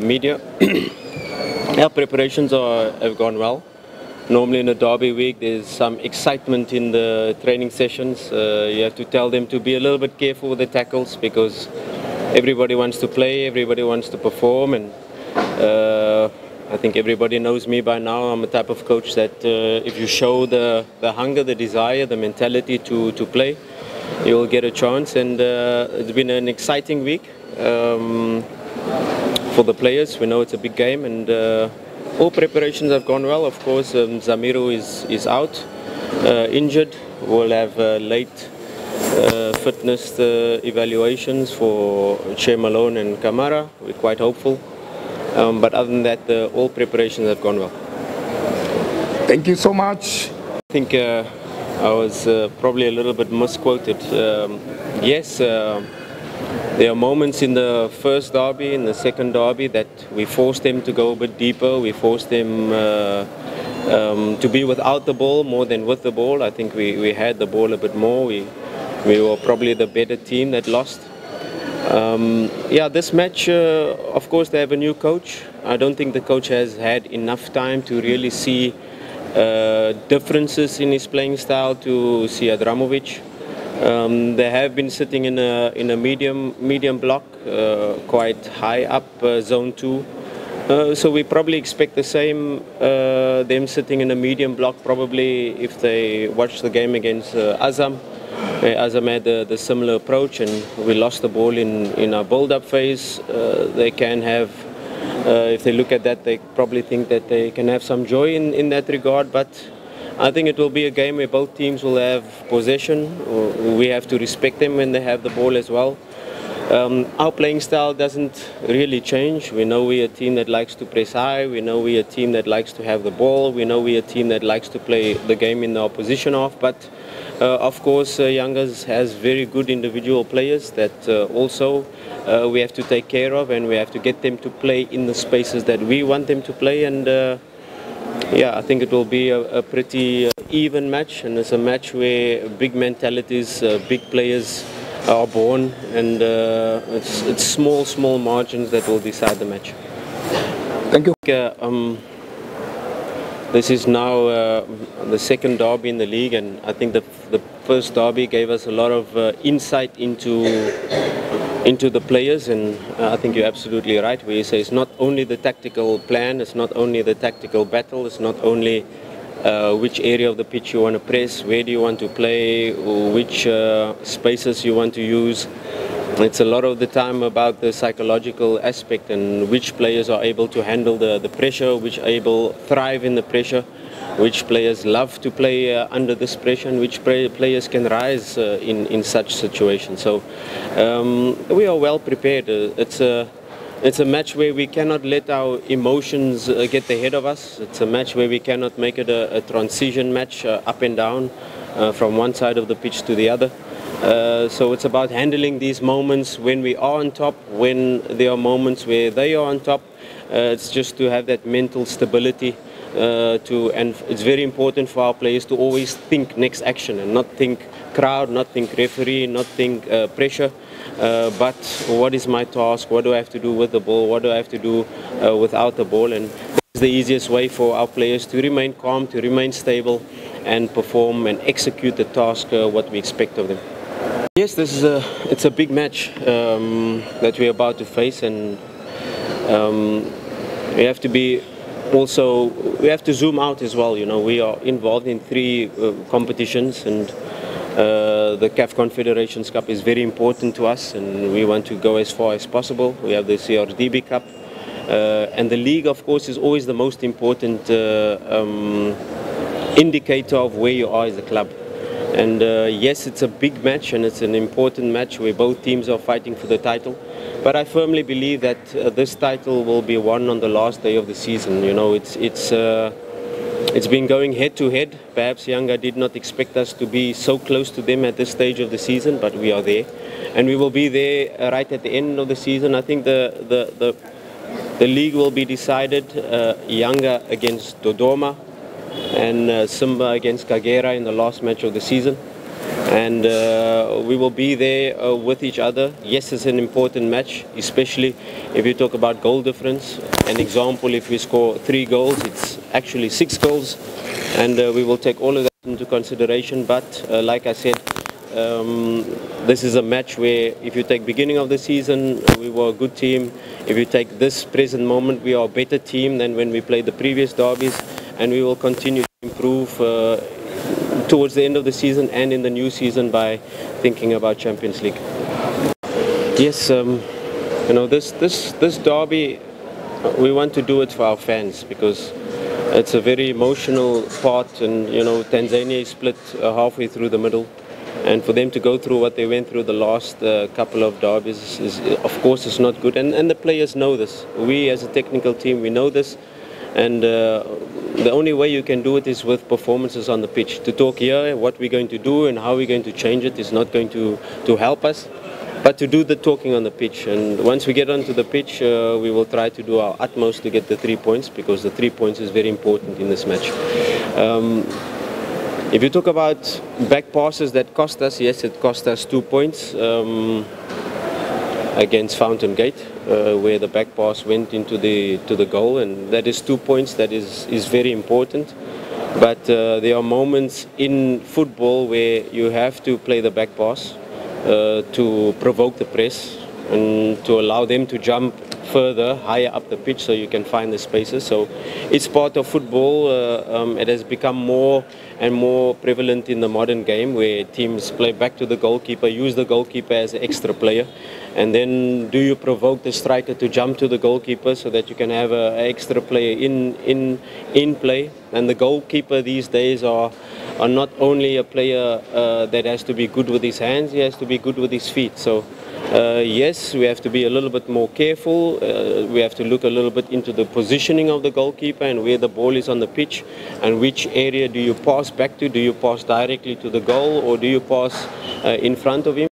Media. Our preparations have gone well. Normally in a derby week there's some excitement in the training sessions. You have to tell them to be a little bit careful with the tackles because everybody wants to play, everybody wants to perform, and I think everybody knows me by now. I'm a type of coach that if you show the hunger, the desire, the mentality to play, you'll get a chance. And it's been an exciting week for the players. We know it's a big game, and all preparations have gone well. Of course, Zamiru is out, injured. We'll have late fitness evaluations for Chemalon and Camara. We're quite hopeful. But other than that, all preparations have gone well. Thank you so much. I think I was probably a little bit misquoted. Yes, there are moments in the first derby, in the second derby, that we forced them to go a bit deeper. We forced them to be without the ball more than with the ball. I think we had the ball a bit more. We were probably the better team that lost. Yeah, this match, of course, they have a new coach. I don't think the coach has had enough time to really see differences in his playing style to see Adramovic. They have been sitting in a medium block, quite high up, zone 2. So we probably expect the same, them sitting in a medium block probably if they watch the game against Azam. Azam had the similar approach, and we lost the ball in our build-up phase. They can have, if they look at that, they probably think that they can have some joy in that regard. But I think it will be a game where both teams will have possession. We have to respect them when they have the ball as well. Our playing style doesn't really change. We know we're a team that likes to press high. We know we're a team that likes to have the ball. We know we're a team that likes to play the game in the opposition half. But of course, Yanga has very good individual players that also we have to take care of, and we have to get them to play in the spaces that we want them to play. And yeah, I think it will be a pretty even match, and it's a match where big mentalities, big players are born, and it's small margins that will decide the match. Thank you. This is now the second derby in the league, and I think the first derby gave us a lot of insight into the players, and I think you're absolutely right where you say it's not only the tactical plan, it's not only the tactical battle, it's not only which area of the pitch you want to press, where do you want to play, or which spaces you want to use. It's a lot of the time about the psychological aspect and which players are able to handle the pressure, which able thrive in the pressure, which players love to play under this pressure, and which players can rise in such situations. So we are well prepared. It's a match where we cannot let our emotions get the head of us. It's a match where we cannot make it a transition match up and down from one side of the pitch to the other. So it's about handling these moments when we are on top, when there are moments where they are on top. It's just to have that mental stability and it's very important for our players to always think next action and not think crowd, not think referee, not think pressure, but what is my task, what do I have to do with the ball, what do I have to do without the ball. And this is the easiest way for our players to remain calm, to remain stable and perform and execute the task what we expect of them. Yes, it's a big match that we're about to face, and we have to be we have to zoom out as well. You know, we are involved in 3 competitions, and the CAF Confederations Cup is very important to us, and we want to go as far as possible. We have the CRDB Cup, and the league, of course, is always the most important indicator of where you are as a club. And yes, it's a big match, and it's an important match where both teams are fighting for the title. But I firmly believe that this title will be won on the last day of the season. You know, it's been going head to head. Perhaps Yanga did not expect us to be so close to them at this stage of the season, but we are there, and we will be there right at the end of the season. I think the league will be decided. Yanga against Dodoma, and Simba against Kagera in the last match of the season. and we will be there with each other. Yes, it's an important match, especially if you talk about goal difference. An example, if we score 3 goals, it's actually 6 goals, and we will take all of that into consideration. But like I said, this is a match where if you take beginning of the season, we were a good team. If you take this present moment, we are a better team than when we played the previous derbies, and we will continue to improve towards the end of the season and in the new season by thinking about Champions League. Yes, this derby, we want to do it for our fans because it's a very emotional part, and Tanzania is split halfway through the middle. And for them to go through what they went through the last couple of derbies is, of course, it's not good. And the players know this. We as a technical team, we know this. And the only way you can do it is with performances on the pitch. To talk here, what we're going to do and how we're going to change it is not going to help us. But to do the talking on the pitch. And once we get onto the pitch, we will try to do our utmost to get the 3 points, because the 3 points is very important in this match. If you talk about back passes that cost us, yes, it cost us 2 points against Fountain Gate, where the back pass went into the goal, and that is 2 points. That is very important. But there are moments in football where you have to play the back pass to provoke the press and to allow them to jump further, higher up the pitch, so you can find the spaces. So it's part of football. It has become more and more prevalent in the modern game, where teams play back to the goalkeeper, use the goalkeeper as an extra player, and then do you provoke the striker to jump to the goalkeeper so that you can have an extra player in play. And the goalkeeper these days are not only a player that has to be good with his hands, he has to be good with his feet. So yes, we have to be a little bit more careful. We have to look a little bit into the positioning of the goalkeeper and where the ball is on the pitch, and which area do you pass back to. Do you pass directly to the goal, or do you pass in front of him?